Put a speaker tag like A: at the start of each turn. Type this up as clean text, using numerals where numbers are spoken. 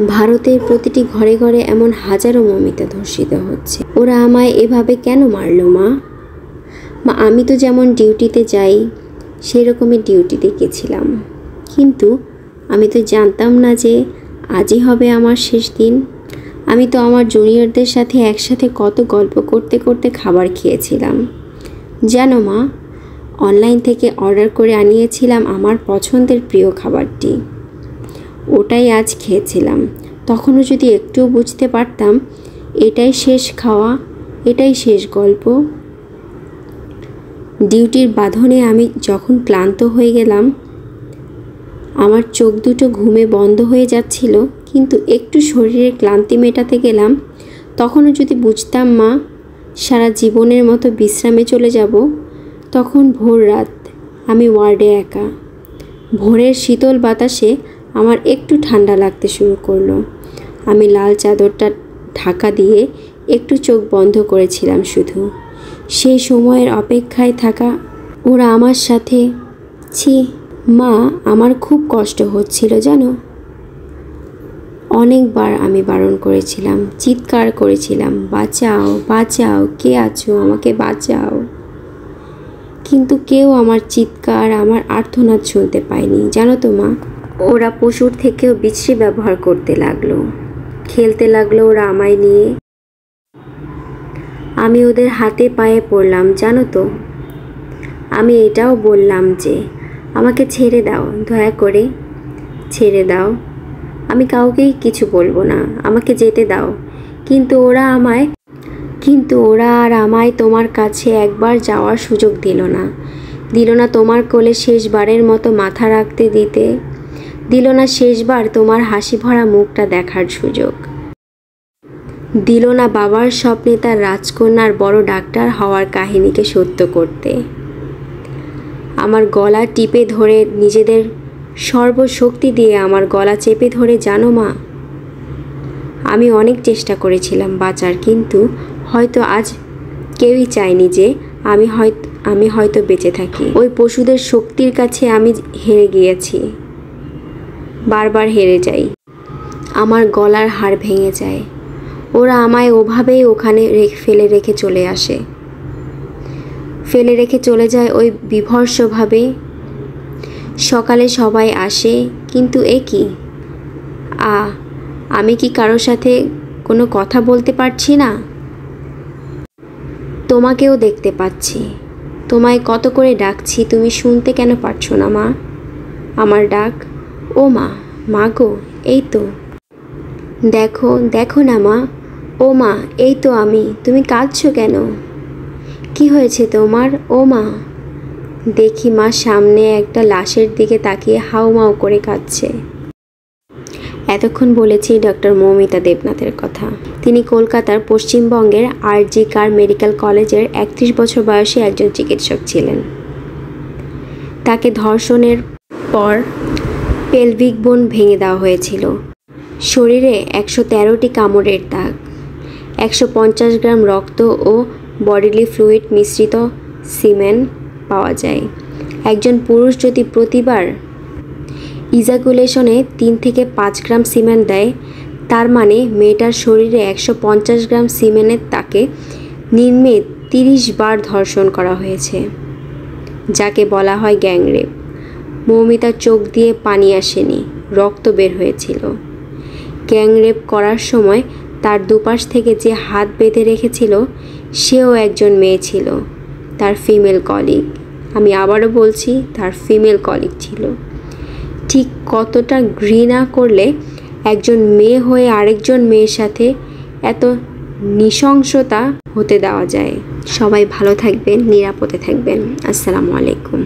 A: ভারতের প্রতিটি ঘরে ঘরে এমন হাজারো মৌমিতা ধর্ষিত হচ্ছে। ওরা আমায় এভাবে কেন মারলো মা? মা, আমি তো যেমন ডিউটিতে যাই সেরকমই ডিউটিতে গেছিলাম, কিন্তু আমি তো জানতাম না যে আজই হবে আমার শেষ দিন। আমি তো আমার জুনিয়রদের সাথে একসাথে কত গল্প করতে করতে খাবার খেয়েছিলাম জানো মা। অনলাইন থেকে অর্ডার করে আনিয়েছিলাম আমার পছন্দের প্রিয় খাবারটি, ওটাই আজ খেয়েছিলাম। তখনও যদি একটুও বুঝতে পারতাম এটাই শেষ খাওয়া, এটাই শেষ গল্প। ডিউটির বাঁধনে আমি যখন ক্লান্ত হয়ে গেলাম, আমার চোখ দুটো ঘুমে বন্ধ হয়ে যাচ্ছিল, কিন্তু একটু শরীরের ক্লান্তি মেটাতে গেলাম, তখনও যদি বুঝতাম মা সারা জীবনের মতো বিশ্রামে চলে যাব, তখন ভোর রাত, আমি ওয়ার্ডে একা। ভোরের শীতল বাতাসে আমার একটু ঠান্ডা লাগতে শুরু করলো। আমি লাল চাদরটা ঢাকা দিয়ে একটু চোখ বন্ধ করেছিলাম শুধু। সেই সময়ের অপেক্ষায় থাকা ওরা আমার সাথে। ছি মা, আমার খুব কষ্ট হচ্ছিল জানো। অনেকবার আমি বারণ করেছিলাম, চিৎকার করেছিলাম, বাঁচাও বাঁচাও, কে আছো, আমাকে বাঁচাও। কিন্তু কেউ আমার চিৎকার, আমার আর্তনাদ শুনতে পায়নি জানো তো মা। ওরা পশুর থেকেও বিশ্রী ব্যবহার করতে লাগলো, খেলতে লাগলো ওরা আমায় নিয়ে। আমি ওদের হাতে পায়ে পড়লাম জানো তো। আমি এটাও বললাম যে আমাকে ছেড়ে দাও, দয়া করে ছেড়ে দাও, আমি কাউকেই কিছু বলবো না, আমাকে যেতে দাও। কিন্তু ওরা আর আমায় তোমার কাছে একবার যাওয়ার সুযোগ দিল না তোমার কোলে শেষবারের মতো মাথা রাখতে দিল না শেষবার তোমার হাসি ভরা মুখটা দেখার সুযোগ, দিল না বাবার স্বপ্নে তার রাজকন্যার বড় ডাক্তার হওয়ার কাহিনীকে সত্য করতে। আমার গলা টিপে ধরে, নিজেদের সর্বশক্তি দিয়ে আমার গলা চেপে ধরে জানো মা, আমি অনেক চেষ্টা করেছিলাম বাঁচার, কিন্তু হয়তো আজ কেউই চায়নি যে আমি হয়তো বেঁচে থাকি। ওই পশুদের শক্তির কাছে আমি হেরে গিয়েছি, বারবার হেরে যাই, আমার গলার হাড় ভেঙে যায়। ওরা আমায় ওভাবেই ওখানে ফেলে রেখে চলে যায় ওই বিভৎসভাবে। সকালে সবাই আসে, কিন্তু এ কি, আমি কি কারোর সাথে কোনো কথা বলতে পারছি না? তোমাকেও দেখতে পাচ্ছি, তোমায় কত করে ডাকছি, তুমি শুনতে কেন পারছো না মা আমার ডাক? ও মা, মা গো, এই তো দেখো না মা, ও মা, এই তো আমি, তুমি কাঁদছো কেন? কি হয়েছে তোমার ও মা? দেখি মা সামনে একটা লাশের দিকে তাকিয়ে হাউমাউ করে কাঁদছে। এতক্ষণ বলেছি ডক্টর মৌমিতা দেবনাথের কথা। তিনি কলকাতার পশ্চিমবঙ্গের আর.জি. কার মেডিকেল কলেজের 31 বছর বয়সী একজন চিকিৎসক ছিলেন। তাকে ধর্ষণের পর পেলভিক বোন ভেঙে দেওয়া হয়েছিল। শরীরে 113টি কামড়ের দাগ, 150 গ্রাম রক্ত ও বডিলি ফ্লুইড মিশ্রিত সিমেন পাওয়া যায়। একজন পুরুষ যদি প্রতিবার ইজাকুলেশনে 3 থেকে 5 গ্রাম সিমেন দেয়, তার মানে মেয়েটার শরীরে 150 গ্রাম সিমেনের তাকে নিম্নে 30 বার ধর্ষণ করা হয়েছে, যাকে বলা হয় গ্যাংরেপ। মৌমিতার চোখ দিয়ে পানি আসেনি, রক্ত বের হয়েছিল। গ্যাংরেপ করার সময় তার দুপাশ থেকে যে হাত বেঁধে রেখেছিল সেও একজন মেয়ে ছিল, তার ফিমেল কলিগ। আমি আবারও বলছি, তার ফিমেল কলিগ ছিল। ঠিক কতটা ঘৃণা করলে একজন মেয়ে হয়ে আরেকজন মেয়ের সাথে এত নৃশংসতা হতে দেওয়া যায়? সবাই ভালো থাকবেন, নিরাপদে থাকবেন। আসসালামু আলাইকুম।